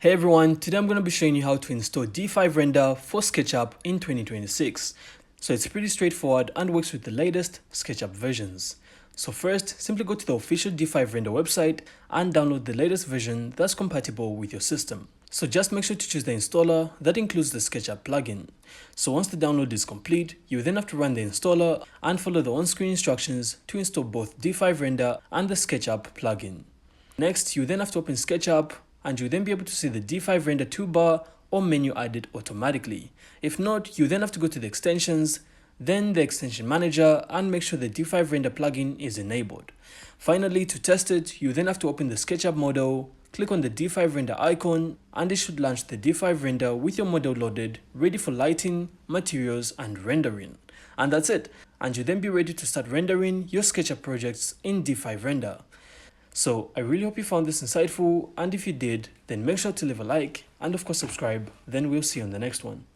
Hey everyone, today I'm going to be showing you how to install D5 Render for SketchUp in 2026. So it's pretty straightforward and works with the latest SketchUp versions. So first, simply go to the official D5 Render website and download the latest version that's compatible with your system. So just make sure to choose the installer that includes the SketchUp plugin. So once the download is complete, you then have to run the installer and follow the on-screen instructions to install both D5 Render and the SketchUp plugin. Next, you then have to open SketchUp, and you'll then be able to see the D5 Render toolbar or menu added automatically. If not, you then have to go to the extensions, then the extension manager, and make sure the D5 Render plugin is enabled. Finally, to test it, you then have to open the SketchUp model, click on the D5 Render icon, and it should launch the D5 Render with your model loaded, ready for lighting, materials, and rendering. And that's it, and you'll then be ready to start rendering your SketchUp projects in D5 Render. So I really hope you found this insightful, and if you did, then make sure to leave a like and of course subscribe. Then we'll see you on the next one.